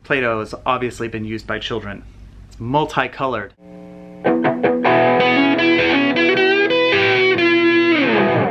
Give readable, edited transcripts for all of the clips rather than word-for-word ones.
Play-Doh has obviously been used by children. It's multicolored.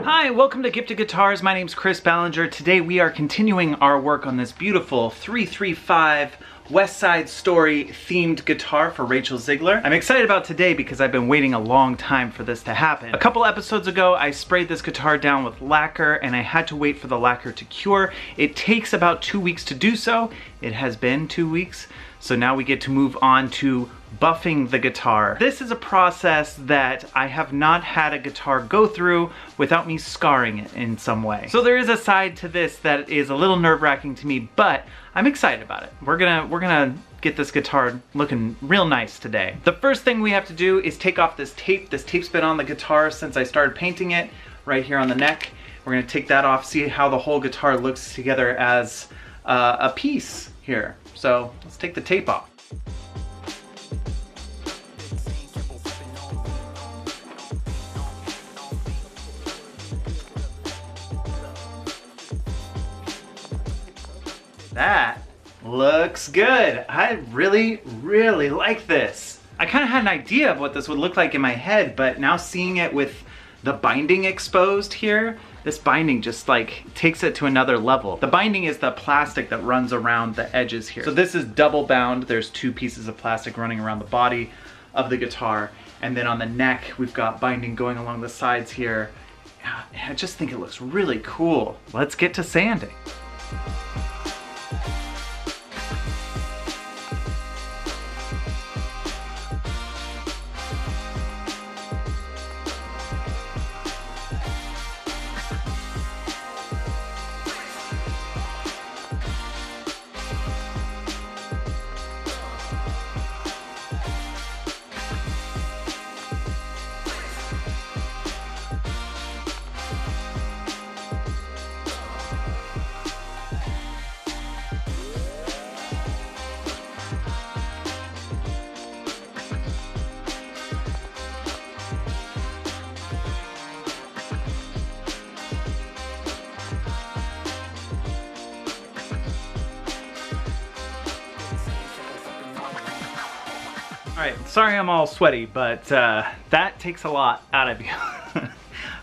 Hi, welcome to Gifted Guitars. My name's Chris Ballinger. Today we are continuing our work on this beautiful 335 West Side Story themed guitar for Rachel Zegler. I'm excited about today because I've been waiting a long time for this to happen. A couple episodes ago, I sprayed this guitar down with lacquer and I had to wait for the lacquer to cure. It takes about 2 weeks to do so. It has been 2 weeks. So now we get to move on to buffing the guitar. This is a process that I have not had a guitar go through without me scarring it in some way. So there is a side to this that is a little nerve-wracking to me, but I'm excited about it. We're gonna get this guitar looking real nice today. The first thing we have to do is take off this tape. This tape's been on the guitar since I started painting it, right here on the neck. We're gonna take that off, see how the whole guitar looks together as a piece here. So let's take the tape off. That looks good. I really like this. I kind of had an idea of what this would look like in my head, but now seeing it with the binding exposed here, this binding just like takes it to another level. The binding is the plastic that runs around the edges here. So this is double bound. There's 2 pieces of plastic running around the body of the guitar. And then on the neck, we've got binding going along the sides here. I just think it looks really cool. Let's get to sanding. All right, sorry I'm all sweaty, but that takes a lot out of you.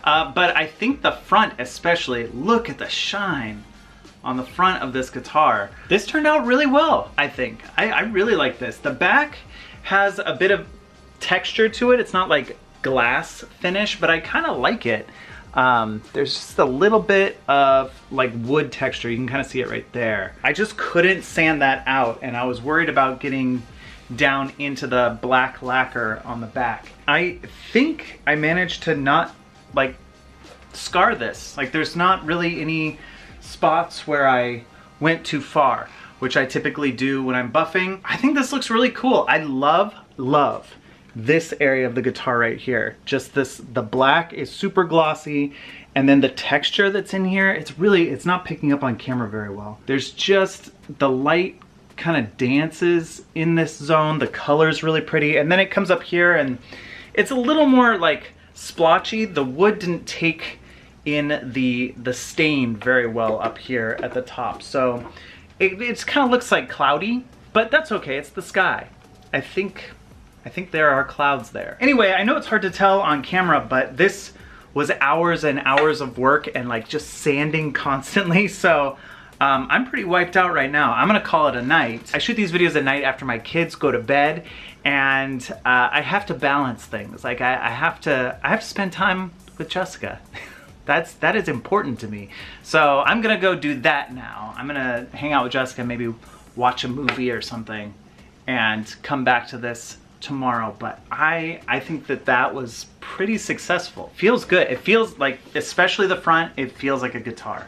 But I think the front especially, look at the shine on the front of this guitar. This turned out really well, I think. I really like this. The back has a bit of texture to it. It's not like glass finish, but I kind of like it. There's just a little bit of like wood texture. You can kind of see it right there. I just couldn't sand that out, and I was worried about getting down into the black lacquer on the back. I think I managed to not like scar this. Like there's not really any spots where I went too far, which I typically do when I'm buffing. I think this looks really cool. I love this area of the guitar right here. Just this, the black is super glossy, and then the texture that's in here, it's not picking up on camera very well. There's just the light kind of dances in this zone. The color's really pretty, and then it comes up here and it's a little more like splotchy. The wood didn't take in the stain very well up here at the top, so it kind of looks like cloudy, but that's okay. It's the sky. I think there are clouds there. Anyway, I know it's hard to tell on camera, but this was hours and hours of work and like just sanding constantly, so I'm pretty wiped out right now. I'm gonna call it a night. I shoot these videos at night after my kids go to bed, and I have to balance things. Like I have to spend time with Jessica. That is important to me. So I'm gonna go do that now. I'm gonna hang out with Jessica, maybe watch a movie or something, and come back to this tomorrow. But I think that was pretty successful. Feels good. It feels like, especially the front, it feels like a guitar.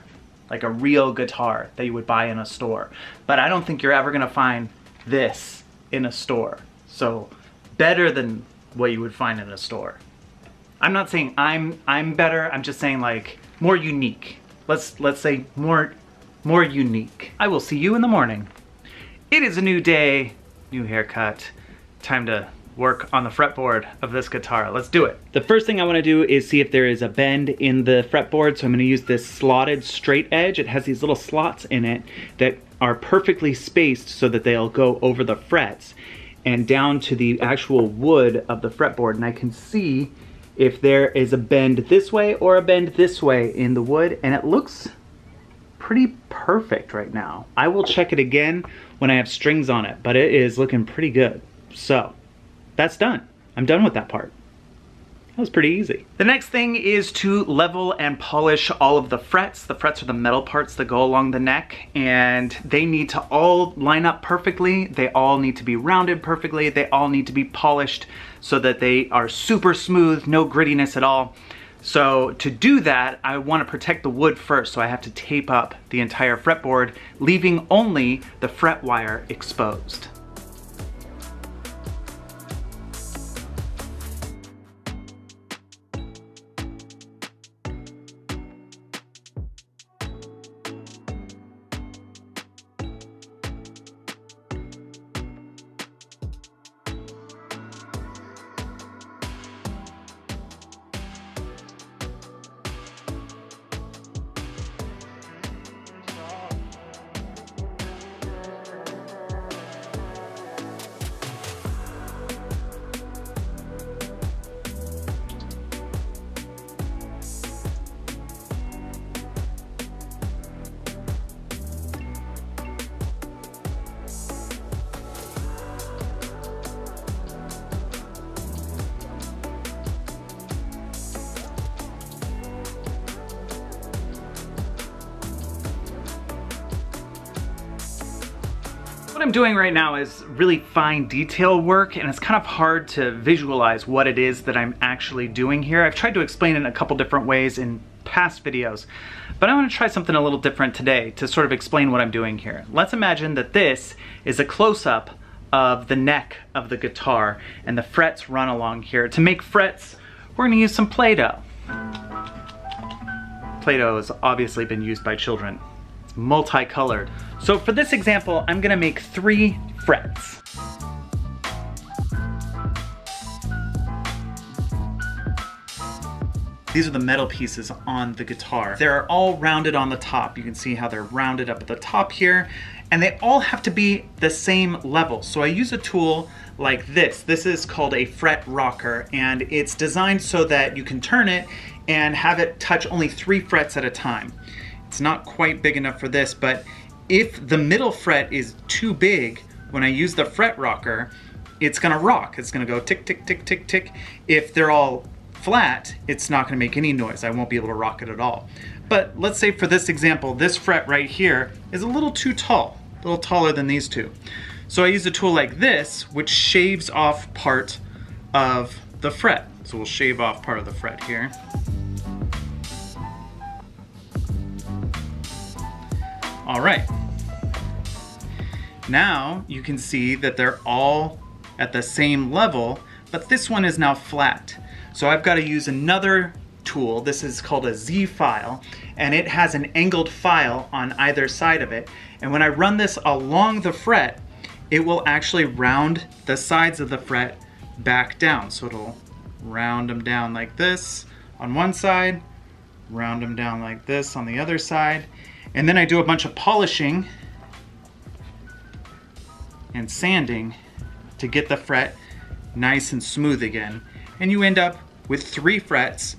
Like a real guitar that you would buy in a store. But I don't think you're ever gonna find this in a store. So better than what you would find in a store. I'm not saying I'm better, I'm just saying like more unique. Let's say more unique. I will see you in the morning. It is a new day, new haircut. Time to work on the fretboard of this guitar. Let's do it. The first thing I want to do is see if there is a bend in the fretboard, so I'm going to use this slotted straight edge. It has these little slots in it that are perfectly spaced so that they'll go over the frets and down to the actual wood of the fretboard. And I can see if there is a bend this way or a bend this way in the wood, and it looks pretty perfect right now. I will check it again when I have strings on it, but it is looking pretty good. So that's done. I'm done with that part. That was pretty easy. The next thing is to level and polish all of the frets. The frets are the metal parts that go along the neck, and they need to all line up perfectly. They all need to be rounded perfectly. They all need to be polished so that they are super smooth, no grittiness at all. So to do that, I want to protect the wood first, so I have to tape up the entire fretboard, leaving only the fret wire exposed. What I'm doing right now is really fine detail work, and it's kind of hard to visualize what it is that I'm actually doing here. I've tried to explain it in a couple different ways in past videos, but I want to try something a little different today to sort of explain what I'm doing here. Let's imagine that this is a close-up of the neck of the guitar, and the frets run along here. To make frets, we're going to use some Play-Doh. Play-Doh has obviously been used by children. Multicolored. So for this example, I'm gonna make 3 frets. These are the metal pieces on the guitar. They're all rounded on the top. You can see how they're rounded up at the top here, and they all have to be the same level. So I use a tool like this. This is called a fret rocker, and it's designed so that you can turn it and have it touch only 3 frets at a time. It's not quite big enough for this, but if the middle fret is too big, when I use the fret rocker, it's gonna rock. It's gonna go tick, tick, tick, tick, tick. If they're all flat, it's not gonna make any noise. I won't be able to rock it at all. But let's say for this example, this fret right here is a little too tall, a little taller than these two. So I use a tool like this, which shaves off part of the fret. So we'll shave off part of the fret here. All right, now you can see that they're all at the same level, but this one is now flat. So I've got to use another tool. This is called a Z file, and it has an angled file on either side of it. And when I run this along the fret, it will actually round the sides of the fret back down. So it'll round them down like this on one side, round them down like this on the other side. And then I do a bunch of polishing and sanding to get the fret nice and smooth again. And you end up with 3 frets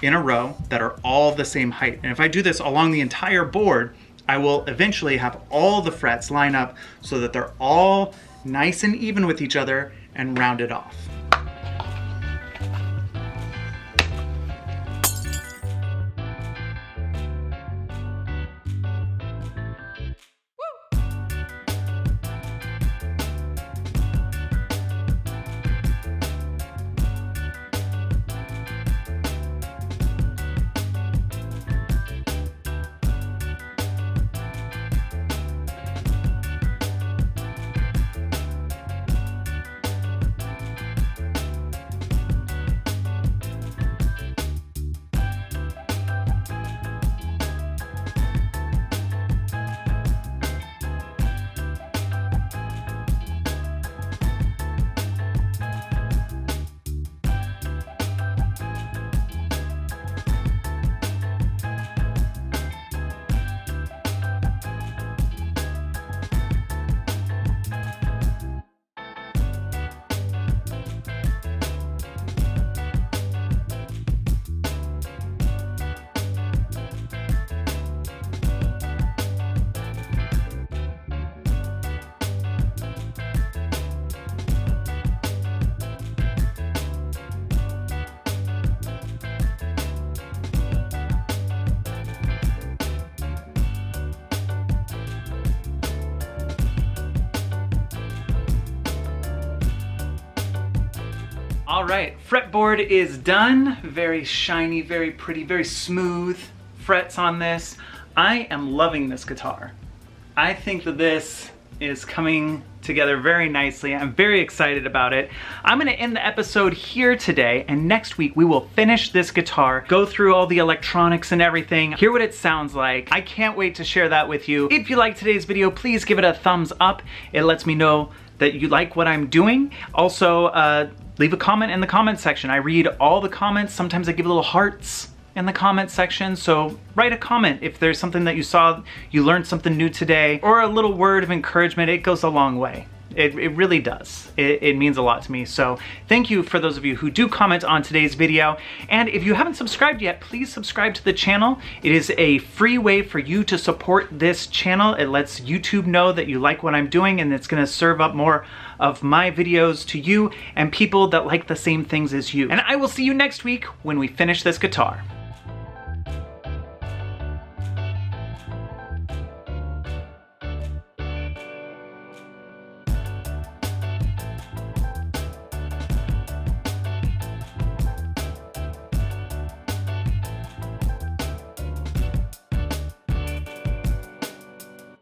in a row that are all the same height. And if I do this along the entire board, I will eventually have all the frets line up so that they're all nice and even with each other and rounded off. All right, fretboard is done. Very shiny, very pretty, very smooth frets on this. I am loving this guitar. I think that this is coming together very nicely. I'm very excited about it. I'm gonna end the episode here today, and next week we will finish this guitar, go through all the electronics and everything, hear what it sounds like. I can't wait to share that with you. If you liked today's video, please give it a thumbs up. It lets me know that you like what I'm doing. Also, leave a comment in the comment section. I read all the comments. Sometimes I give little hearts in the comment section, so write a comment if there's something that you saw, you learned something new today, or a little word of encouragement. It goes a long way. It really does. It means a lot to me. So thank you for those of you who do comment on today's video. And if you haven't subscribed yet, please subscribe to the channel. It is a free way for you to support this channel. It lets YouTube know that you like what I'm doing, and it's gonna serve up more of my videos to you and people that like the same things as you. And I will see you next week when we finish this guitar.